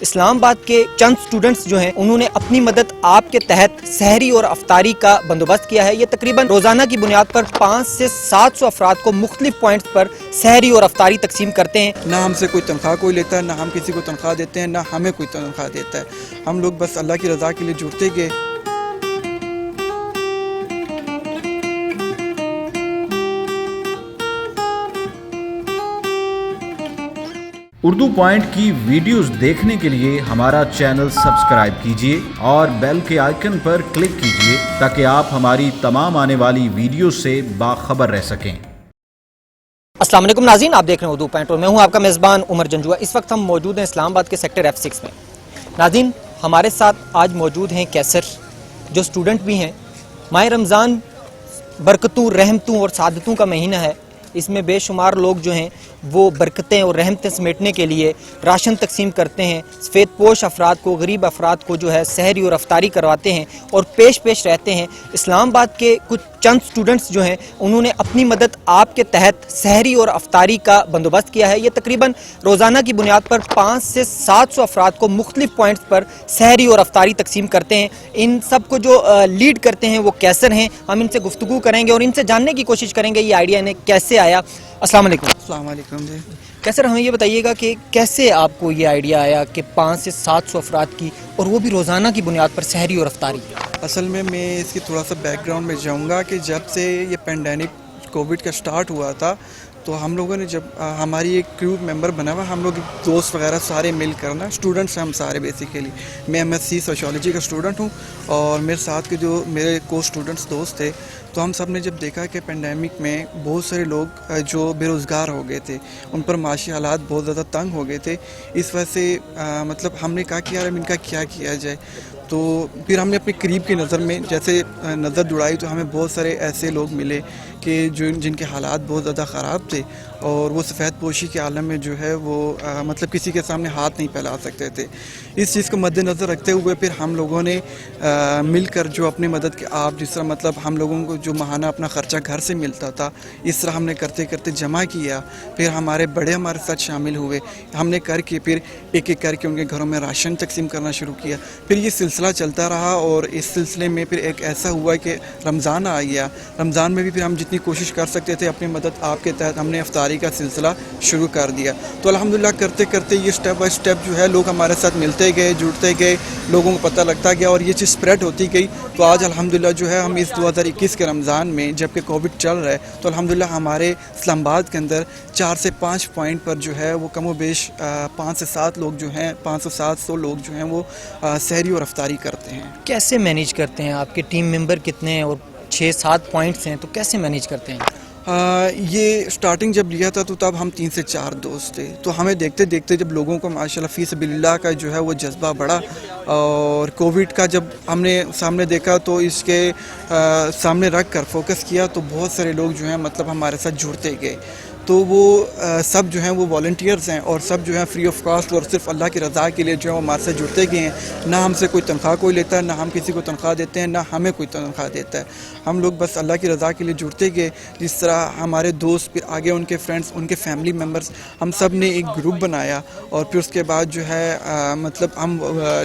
اسلام آباد کے چند اسٹوڈنٹس جو ہیں انہوں نے اپنی مدد آپ کے تحت سحری اور افطاری کا بندوبست کیا ہے۔ یہ تقریباً روزانہ کی بنیاد پر 500 سے 700 افراد کو مختلف پوائنٹس پر سحری اور افطاری تقسیم کرتے ہیں۔ نہ ہم سے کوئی تنخواہ کوئی لیتا ہے، نہ ہم کسی کو تنخواہ دیتے ہیں، نہ ہمیں کوئی تنخواہ دیتا ہے۔ ہم لوگ بس اللہ کی رضا کے لیے جڑتے گئے۔ اردو پوائنٹ کی ویڈیوز دیکھنے کے لیے ہمارا چینل سبسکرائب کیجیے اور بیل کے آئیکن پر کلک کیجیے تاکہ آپ ہماری تمام آنے والی ویڈیوز سے باخبر رہ سکیں۔ السلام علیکم ناظرین، آپ دیکھ رہے ہیں اردو پوائنٹ اور میں ہوں آپ کا میزبان عمر جنجوا۔ اس وقت ہم موجود ہیں اسلام آباد کے سیکٹر F6 میں۔ ناظرین، ہمارے ساتھ آج موجود ہیں کیسر جو اسٹوڈنٹ بھی ہیں۔ ماہ رمضان برکتوں، رحمتوں اور سعادتوں کا مہینہ ہے۔ اس میں بے شمار لوگ جو ہیں وہ برکتیں اور رحمتیں سمیٹنے کے لیے راشن تقسیم کرتے ہیں، سفید پوش افراد کو، غریب افراد کو جو ہے سحری اور افطاری کرواتے ہیں اور پیش رہتے ہیں۔ اسلام آباد کے کچھ چند اسٹوڈنٹس جو ہیں انہوں نے اپنی مدد آپ کے تحت سحری اور افطاری کا بندوبست کیا ہے۔ یہ تقریباً روزانہ کی بنیاد پر 500 سے 700 افراد کو مختلف پوائنٹس پر سحری اور افطاری تقسیم کرتے ہیں۔ ان سب کو جو لیڈ کرتے ہیں وہ کیسر ہیں۔ ہم ان سے گفتگو کریں گے اور ان سے جاننے کی کوشش کریں گے یہ آئیڈیا انہیں کیسے آیا۔ السلام علیکم۔ السلام علیکم جی۔ کیسر، ہمیں یہ بتائیے گا کہ کیسے آپ کو یہ آئیڈیا آیا کہ 500 سے 700 افراد کی اور وہ بھی روزانہ کی بنیاد پر سحری اور افطاری؟ اصل میں اس کی تھوڑا سا بیک گراؤنڈ میں جاؤں گا کہ جب سے یہ پینڈیمک کووڈ کا سٹارٹ ہوا تھا تو ہم لوگوں نے جب ہماری ایک گروپ ممبر بنا ہوا، ہم لوگ دوست وغیرہ سارے مل کر نا، اسٹوڈنٹس ہم سارے بیسیکلی، میں MSc سوشیولوجی کا اسٹوڈنٹ ہوں اور میرے ساتھ کے جو میرے کو اسٹوڈنٹس دوست تھے، تو ہم سب نے جب دیکھا کہ پینڈیمک میں بہت سارے لوگ جو بے روزگار ہو گئے تھے، ان پر معاشی حالات بہت زیادہ تنگ ہو گئے تھے، اس وجہ سے مطلب ہم نے کہا کہ یار اب ان کا کیا کیا جائے۔ تو پھر ہم نے اپنے قریب کی نظر میں جیسے نظر دوڑائی تو ہمیں بہت سارے ایسے لوگ ملے کہ جن کے حالات بہت زیادہ خراب تھے اور وہ سفید پوشی کے عالم میں جو ہے وہ مطلب کسی کے سامنے ہاتھ نہیں پھیلا سکتے تھے۔ اس چیز کو مد نظر رکھتے ہوئے پھر ہم لوگوں نے مل کر جو اپنی مدد کے آپ جس طرح مطلب ہم لوگوں کو جو ماہانہ اپنا خرچہ گھر سے ملتا تھا، اس طرح ہم نے کرتے کرتے جمع کیا۔ پھر ہمارے بڑے ہمارے ساتھ شامل ہوئے، ہم نے کر کے پھر ایک ایک کر کے ان کے گھروں میں راشن تقسیم کرنا شروع کیا۔ پھر یہ سلسلہ چلتا رہا اور اس سلسلے میں پھر ایک ایسا ہوا کہ رمضان آ گیا۔ رمضان میں بھی پھر ہم جتنی کوشش کر سکتے تھے اپنی مدد آپ کے تحت ہم نے افطاری کا سلسلہ شروع کر دیا۔ تو الحمدللہ کرتے کرتے یہ سٹیپ بائی سٹیپ جو ہے لوگ ہمارے ساتھ ملتے گئے، جڑتے گئے، لوگوں کو پتہ لگتا گیا اور یہ چیز اسپریڈ ہوتی گئی۔ تو آج الحمدللہ جو ہے ہم اس 2021 کے رمضان میں جب کہ کووڈ چل رہا ہے تو الحمدللہ ہمارے اسلام آباد کے اندر 4 سے 5 پوائنٹ پر جو ہے وہ کم و بیش 5 سے 7 لوگ جو ہیں 500 سے 700 لوگ جو ہیں وہ سحری اور افطاری کرتے ہیں۔ کیسے مینیج کرتے ہیں؟ آپ کے ٹیم ممبر کتنے ہیں اور 6-7 پوائنٹس ہیں، تو کیسے مینیج کرتے ہیں؟ یہ سٹارٹنگ جب لیا تھا تو تب ہم 3 سے 4 دوست تھے، تو ہمیں دیکھتے دیکھتے جب لوگوں کو ماشاءاللہ فی سبیل اللہ کا جو ہے وہ جذبہ بڑھا اور کووڈ کا جب ہم نے سامنے دیکھا تو اس کے سامنے رکھ کر فوکس کیا تو بہت سارے لوگ جو ہیں مطلب ہمارے ساتھ جڑتے گئے۔ تو وہ سب جو ہیں وہ والنٹیئرز ہیں اور سب جو ہیں فری آف کاسٹ اور صرف اللہ کی رضا کے لیے جو ہے وہ ہمارے سے جڑتے گئے ہیں۔ نہ ہم سے کوئی تنخواہ کوئی لیتا ہے، نہ ہم کسی کو تنخواہ دیتے ہیں، نہ ہمیں کوئی تنخواہ دیتا ہے۔ ہم لوگ بس اللہ کی رضا کے لیے جڑتے گئے۔ جس طرح ہمارے دوست پھر آگے ان کے فرینڈس، ان کے فیملی ممبرز، ہم سب نے ایک گروپ بنایا اور پھر اس کے بعد جو ہے مطلب ہم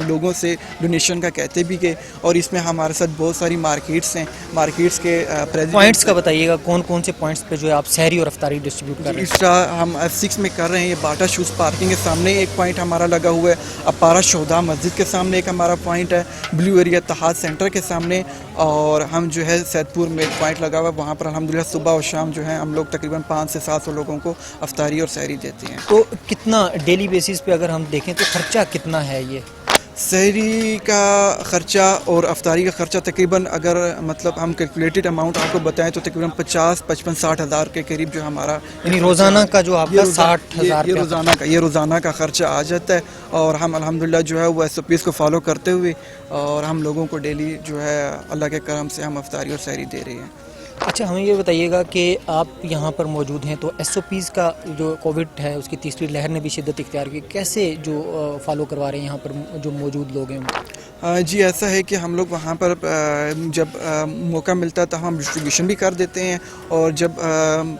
لوگوں سے ڈونیشن کا کہتے بھی گئے اور اس میں ہمارے ساتھ بہت ساری مارکیٹس ہیں۔ مارکیٹس کے پوائنٹس کا بتائیے گا، کون کون سے پوائنٹس پہ جو ہے آپ سحری اور افطاری ڈسٹریبیوٹ کر رہے ہیں؟ اس طرح ہم F6 میں کر رہے ہیں۔ یہ باٹا شوز پارکنگ کے سامنے ایک پوائنٹ ہمارا لگا ہوا ہے، اپارا شہداء مسجد کے سامنے ایک ہمارا پوائنٹ ہے، بلیو ایریا اتحاد سینٹر کے سامنے، اور ہم جو ہے سید پور میں ایک پوائنٹ لگا ہوا ہے، وہاں پر الحمدللہ صبح اور شام جو ہے ہم لوگ تقریباً 500 سے 700 لوگوں کو افطاری اور سحری دیتے ہیں۔ تو کتنا ڈیلی بیسس پہ اگر ہم دیکھیں تو خرچہ کتنا ہے؟ یہ سحری کا خرچہ اور افطاری کا خرچہ تقریباً اگر مطلب ہم کیلکولیٹڈ اماؤنٹ آپ کو بتائیں تو تقریباً 50-55-60 ہزار کے قریب جو ہمارا یعنی روزانہ کا جو آپ کا 60,000 یہ روزانہ کا خرچہ آ جاتا ہے اور ہم الحمدللہ جو ہے وہ SOPs کو فالو کرتے ہوئے اور ہم لوگوں کو ڈیلی جو ہے اللہ کے کرم سے ہم افطاری اور سحری دے رہے ہیں۔ اچھا ہمیں یہ بتائیے گا کہ آپ یہاں پر موجود ہیں تو ایس او پیز کا جو کووڈ ہے اس کی تیسری لہر نے بھی شدت اختیار کی، کیسے جو فالو کروا رہے ہیں یہاں پر جو موجود لوگ ہیں؟ جی ایسا ہے کہ ہم لوگ وہاں پر جب موقع ملتا ہے تو ہم ڈسٹریبیوشن بھی کر دیتے ہیں، اور جب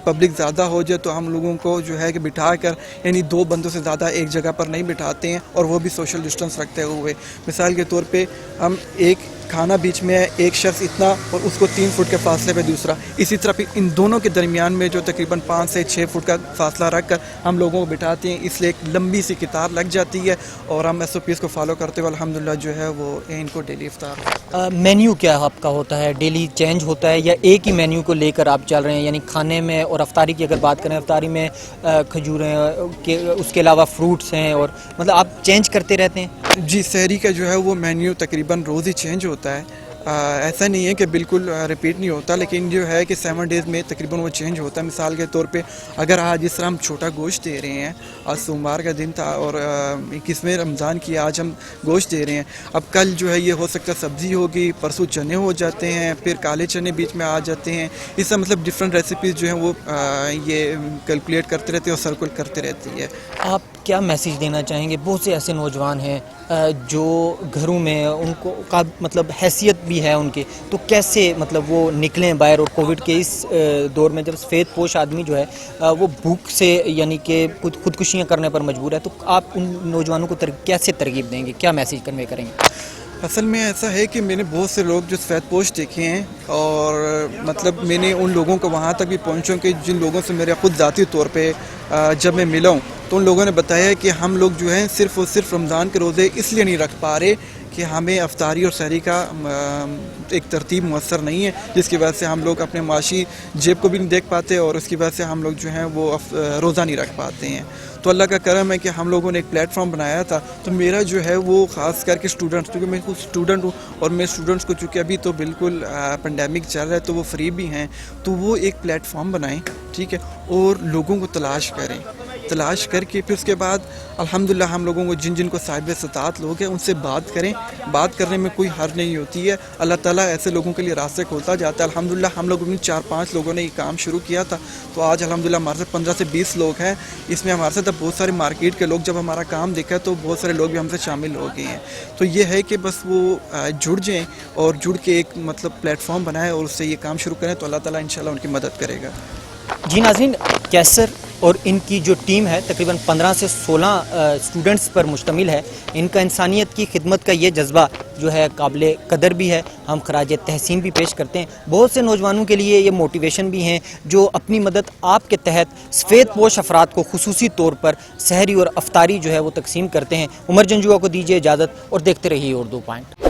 پبلک زیادہ ہو جائے تو ہم لوگوں کو جو ہے کہ بٹھا کر یعنی 2 بندوں سے زیادہ ایک جگہ پر نہیں بٹھاتے ہیں، اور وہ بھی سوشل ڈسٹنس رکھتے ہوئے۔ مثال کے طور پہ ہم ایک کھانا بیچ میں ہے، ایک شخص اتنا اور اس کو 3 فٹ کے فاصلے پہ دوسرا، اسی طرح پھر ان دونوں کے درمیان میں جو تقریباً 5 سے 6 فٹ کا فاصلہ رکھ کر ہم لوگوں کو بٹھاتے ہیں، اس لیے ایک لمبی سی قطار لگ جاتی ہے، اور ہم ایس او پیز کو فالو کرتے ہوئے الحمدللہ جو ہے وہ ان کو ڈیلی افطار۔ مینیو کیا آپ کا ہوتا ہے؟ ڈیلی چینج ہوتا ہے یا ایک ہی مینیو کو لے کر آپ چل رہے ہیں؟ یعنی کھانے میں اور افطاری کی اگر بات کریں، افطاری میں کھجوریں اس کے علاوہ فروٹس ہیں، اور مطلب آپ چینج کرتے رہتے ہیں؟ جی سحری کا جو ہے وہ مینیو تقریباً روز ہی چینج ہوتا ہے، ایسا نہیں ہے کہ بالکل ریپیٹ نہیں ہوتا، لیکن جو ہے کہ 7 ڈیز میں تقریباً وہ چینج ہوتا ہے۔ مثال کے طور پہ اگر آج جس طرح ہم چھوٹا گوشت دے رہے ہیں، آج سوموار کا دن تھا اور 21ویں رمضان کی آج ہم گوشت دے رہے ہیں، اب کل جو ہے یہ ہو سکتا ہے سبزی ہوگی، پرسوں چنے ہو جاتے ہیں، پھر کالے چنے بیچ میں آ جاتے ہیں، اس کا مطلب ڈفرینٹ ریسیپیز جو ہیں وہ یہ کیلکولیٹ کرتے رہتے ہیں اور سرکل کرتے رہتی ہے۔ آپ کیا میسیج دینا چاہیں گے؟ بہت سے ایسے نوجوان ہیں جو گھروں میں ان کو کا مطلب حیثیت بھی ہے ان کے، تو کیسے مطلب وہ نکلیں باہر؟ اور کووڈ کے اس دور میں جب سفید پوش آدمی جو ہے وہ بھوک سے یعنی کہ خودکشیاں کرنے پر مجبور ہے، تو آپ ان نوجوانوں کو کیسے ترغیب دیں گے؟ کیا میسیج کنوے کریں گے؟ اصل میں ایسا ہے کہ میں نے بہت سے لوگ جو سفید پوش دیکھے ہیں، اور مطلب میں نے ان لوگوں کو وہاں تک بھی پہنچا کہ جن لوگوں سے میرے خود ذاتی طور پہ جب میں ملا ہوں تو ان لوگوں نے بتایا کہ ہم لوگ جو ہیں صرف اور صرف رمضان کے روزے اس لیے نہیں رکھ پا رہے کہ ہمیں افطاری اور سحری کا ایک ترتیب میسر نہیں ہے، جس کی وجہ سے ہم لوگ اپنے معاشی جیب کو بھی نہیں دیکھ پاتے، اور اس کی وجہ سے ہم لوگ جو ہیں وہ روزہ نہیں رکھ پاتے ہیں۔ تو اللہ کا کرم ہے کہ ہم لوگوں نے ایک پلیٹ فارم بنایا تھا، تو میرا جو ہے وہ خاص کر کے اسٹوڈنٹس، کیونکہ میں خود اسٹوڈنٹ ہوں، اور میں اسٹوڈنٹس کو چونکہ ابھی تو بالکل پینڈیمک چل رہا ہے تو وہ فری بھی ہیں، تو وہ ایک پلیٹ فارم بنائیں، ٹھیک ہے، اور لوگوں کو تلاش کریں، تلاش کر کے پھر اس کے بعد الحمدللہ ہم لوگوں کو جن کو صاحب استطاعت لوگ ہیں ان سے بات کریں، بات کرنے میں کوئی حرج نہیں ہوتی ہے، اللہ تعالیٰ ایسے لوگوں کے لیے راستے کھولتا جاتا ہے۔ الحمدللہ ہم لوگ 4-5 لوگوں نے یہ کام شروع کیا تھا، تو آج الحمدللہ ہمارے ساتھ 15 سے 20 لوگ ہیں، اس میں ہمارے ساتھ بہت سارے مارکیٹ کے لوگ جب ہمارا کام دیکھا تو بہت سارے لوگ بھی ہم سے شامل ہو گئے ہیں۔ تو یہ ہے کہ بس وہ جڑ جائیں اور جڑ کے ایک مطلب پلیٹ فارم بنائیں اور اس سے یہ کام شروع کریں، تو اللہ تعالیٰ انشاءاللہ ان کی مدد کرے گا۔ جی ناظرین، کیسر اور ان کی جو ٹیم ہے تقریباً 15 سے 16 اسٹوڈنٹس پر مشتمل ہے، ان کا انسانیت کی خدمت کا یہ جذبہ جو ہے قابل قدر بھی ہے، ہم خراج تحسین بھی پیش کرتے ہیں۔ بہت سے نوجوانوں کے لیے یہ موٹیویشن بھی ہیں جو اپنی مدد آپ کے تحت سفید پوش افراد کو خصوصی طور پر سحری اور افطاری جو ہے وہ تقسیم کرتے ہیں۔ عمر جنجوعہ کو دیجیے اجازت اور دیکھتے رہیے اردو پوائنٹ۔